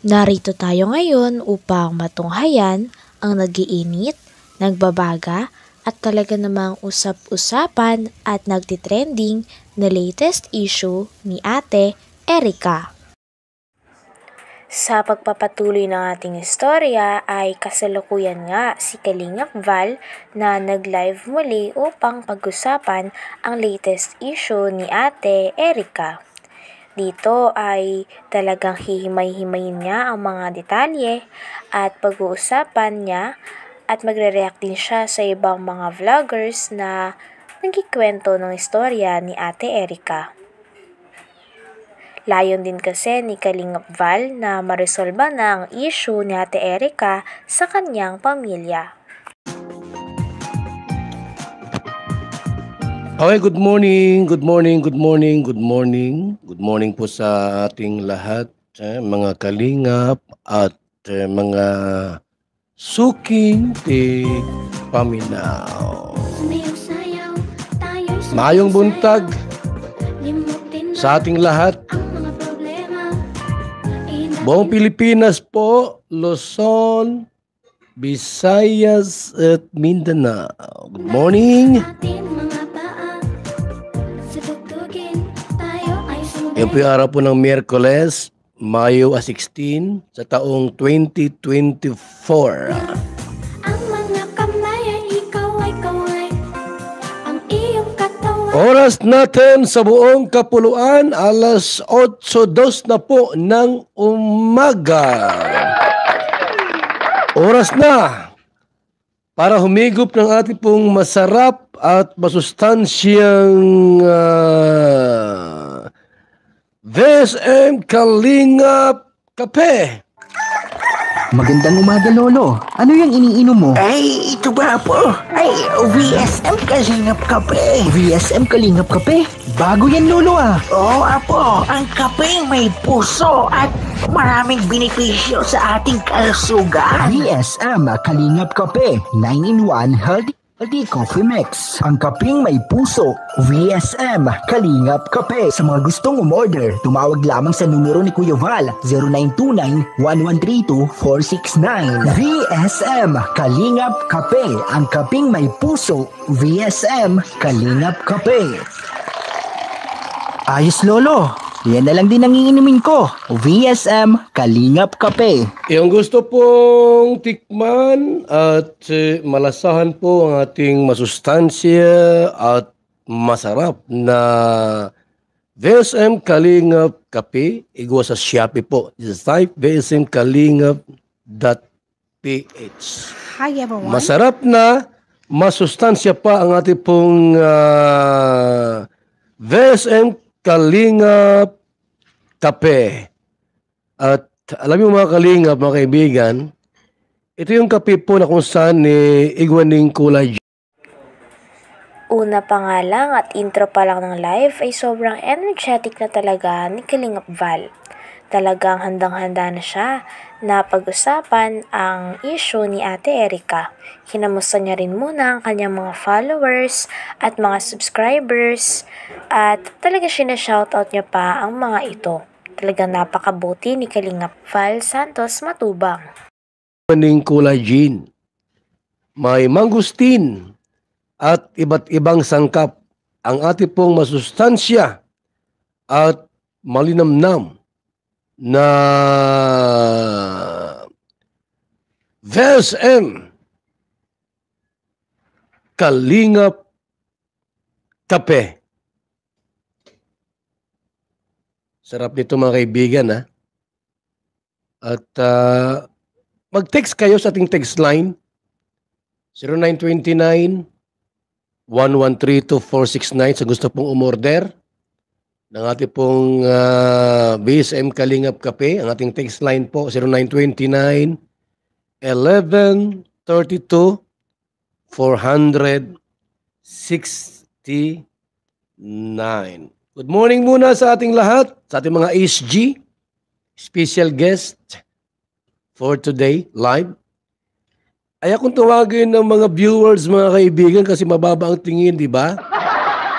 Narito tayo ngayon upang matunghayan ang nagiinit, nagbabaga at talaga namang usap-usapan at nagtitrending na latest issue ni Ate Erica. Sa pagpapatuloy ng ating istorya ay kasalukuyan nga si Kalingap Val na nag-live muli upang pag-usapan ang latest issue ni Ate Erica. Dito ay talagang hihimay-himayin niya ang mga detalye at pag-uusapan niya at magre-react din siya sa ibang mga vloggers na nagkikwento ng istorya ni Ate Erica. Layon din kasi ni Kalingap Val na maresolba na ang issue ni Ate Erica sa kanyang pamilya. Okay, good morning po sa ating lahat, mga kalingap at mga suking paminaw. Maayong buntag sa ating lahat. Buong Pilipinas po, Luzon, Visayas at Mindanao. Good morning. Yan po yung araw po ng Miyerkules, Mayo 16 sa taong 2024. Oras natin sa buong kapuluan, alas 8:02 na po ng umaga. Oras na para humigop ng ating pong masarap at masustansyang VSM Kalingap Kape. Magandang umaga, Lolo. Ano yung iniinom mo? Ay, ito ba po? Ay, VSM Kalingap Kape. VSM Kalingap Kape? Bago yan, Lolo ah. Oo, apo. Ang kape may puso at maraming benepisyo sa ating kalusugan. VSM Kalingap Kape. 9-in-1 healthy coffee mix. Ang kapeng may puso. VSM Kalingap Kape. Sa mga gustong umorder, tumawag lamang sa numero ni Kuya Val, 0929-1132-469. VSM Kalingap Kape. Ang kapeng may puso. VSM Kalingap Kape. Ayos, Lolo. Yan na lang din ang iinumin ko. VSM Kalingap Kape. Yung gusto pong tikman at malasahan po ang ating masustansya at masarap na VSM Kalingap Kape, igwa sa Shopee po. Just type vsmkalingap.ph. Hi everyone! Masarap na, masustansya pa ang ating pong VSM Kalingap Kape. At alam niyo mga kalingap, mga kaibigan, ito yung kape po na kung saan igwaning kulay. Una pa nga lang at intro pa lang ng live ay sobrang energetic na talaga ni Kalingap Val. Talagang handang-handa na siya na pag-usapan ang issue ni Ate Erica. Kinamusta niya rin muna ang kanyang mga followers at mga subscribers at talaga sinashoutout niya pa ang mga ito. Talagang napakabuti ni Kalingap Val Santos Matubang. Igwaning kulay gin, may mangustin at iba't ibang sangkap ang ating pong masustansya at malinamnam na VSM Kalingap Kape. Sarap nito mga kaibigan ha. At mag-text kayo sa ating text line 0929-1132-469 sa gusto pong umorder ng ating pong VSM Kalingap Kape. Ang ating text line po 0929-1132-469. Good morning muna sa ating lahat, sa ating mga SG, special guest for today, live. Ay akong tawagin ng mga viewers, mga kaibigan, kasi mababa ang tingin, di ba?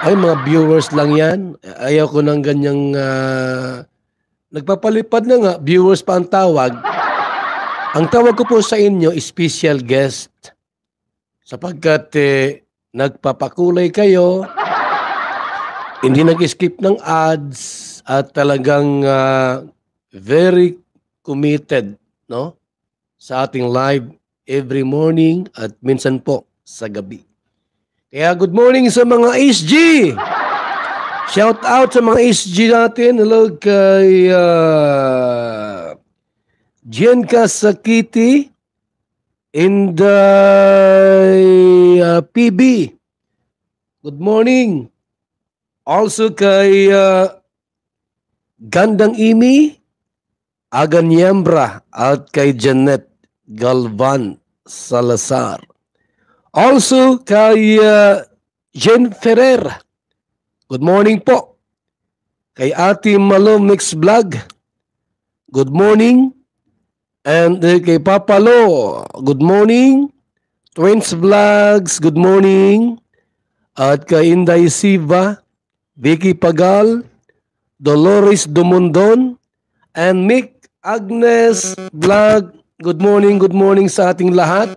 Ay, mga viewers lang yan. Ayaw ko ng ganyang nagpapalipad na nga, viewers pa ang tawag. Ang tawag ko po sa inyo, special guest. Sapagkat nagpapakulay kayo, hindi nag-skip ng ads, at talagang very committed, no? Sa ating live every morning at minsan po sa gabi. Kaya good morning sa mga SG! Shout out sa mga SG natin. Hello kay Jenka Sakiti and PB. Good morning. Also kay Gandang Imi, Aganyembra at kay Janet Galvan Salazar. Also kay Jen Ferrer. Good morning po. Kay Ate Malo Mix Vlog. Good morning. And kay Papa Lo, good morning. Twins Vlogs, good morning. At kay Inday Siva, Vicky Pagal, Dolores Dumondon, and Mick Agnes Vlog. Good morning sa ating lahat.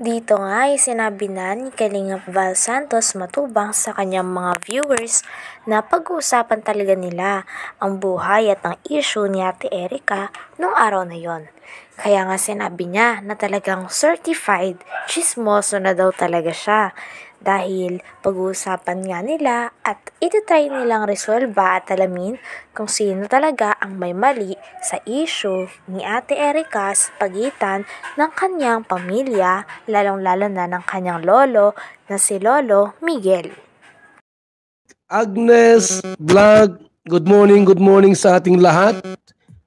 Dito nga ay sinabi na ni Kalingap Val Santos Matubang sa kanyang mga viewers na pag-uusapan talaga nila ang buhay at ang issue ni Ate Erica nung araw na yon. Kaya nga sinabi niya na talagang certified chismoso na daw talaga siya. Dahil pag-uusapan nga nila at ititry nilang resolba at alamin kung sino talaga ang may mali sa issue ni Ate Erica sa pagitan ng kanyang pamilya, lalong-lalo na ng kanyang lolo na si Lolo Miguel. Agnes Vlog, good morning sa ating lahat.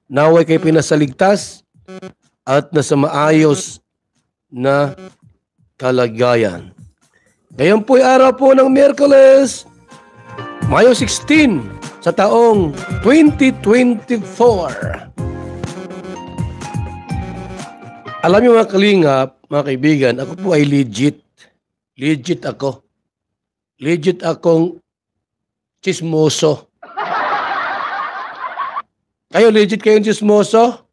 Naway kay pinasaligtas at nasa maayos na kalagayan. Ngayon po'y araw po ng Miyerkules, Mayo 16 sa taong 2024. Alam niyo mga kalingap, mga kaibigan, ako po ay legit. Legit ako. Legit akong chismoso. Kayo, legit kayong chismoso?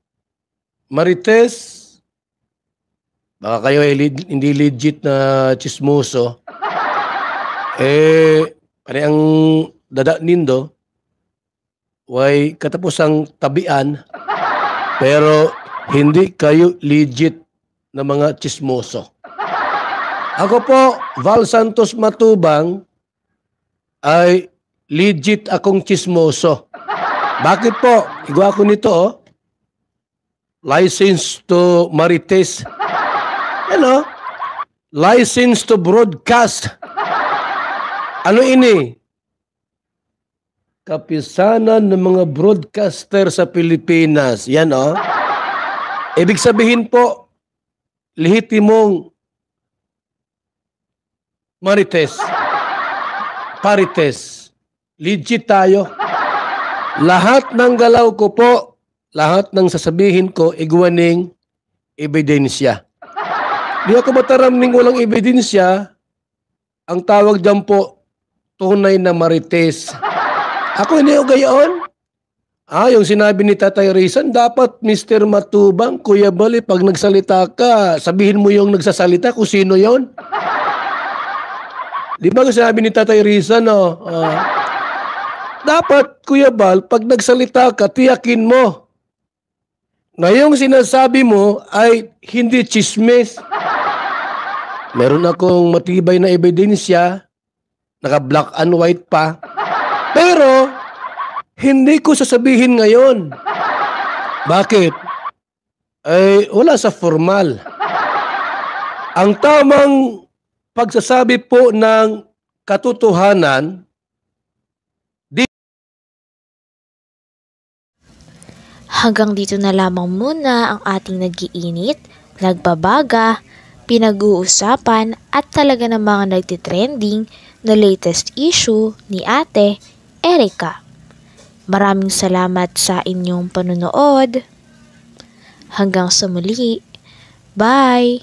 Marites? Baka kayo ay hindi legit na chismoso. Pare ang dada nindo, way katapusang tabian, pero hindi kayo legit na mga chismoso. Ako po, Val Santos Matubang, ay legit akong chismoso. Bakit po? Igawa ko nito, oh. License to Marites. Ano? License to broadcast. Ano ini? Kapisanan ng mga broadcaster sa Pilipinas. Yan, oh. Ibig sabihin po, lehitimong Marites. Parites. Legit tayo. Lahat ng galaw ko po, lahat ng sasabihin ko, igwaning ebidensya. Di ako mataraming walang ebidensya. Ang tawag dyan po, tunay na Marites. Ako hindi ko gayon. Yung sinabi ni Tatay Rizan, dapat Mr. Matubang, Kuya Bali, pag nagsalita ka, sabihin mo yung nagsasalita kung sino yon. Di ba sinabi ni Tatay Rizan, dapat, Kuya Bal, pag nagsalita ka, tiyakin mo na yung sinasabi mo ay hindi chismis. Meron akong matibay na ebidensya, naka-black and white pa. Pero, hindi ko sasabihin ngayon. Bakit? Wala sa formal. Ang tamang pagsasabi po ng katotohanan, Hanggang dito na lamang muna ang ating nag-iinit, nagbabaga, pinag-uusapan at talaga ng mga nagtitrending na latest issue ni Ate Erica. Maraming salamat sa inyong panunood. Hanggang sa muli. Bye!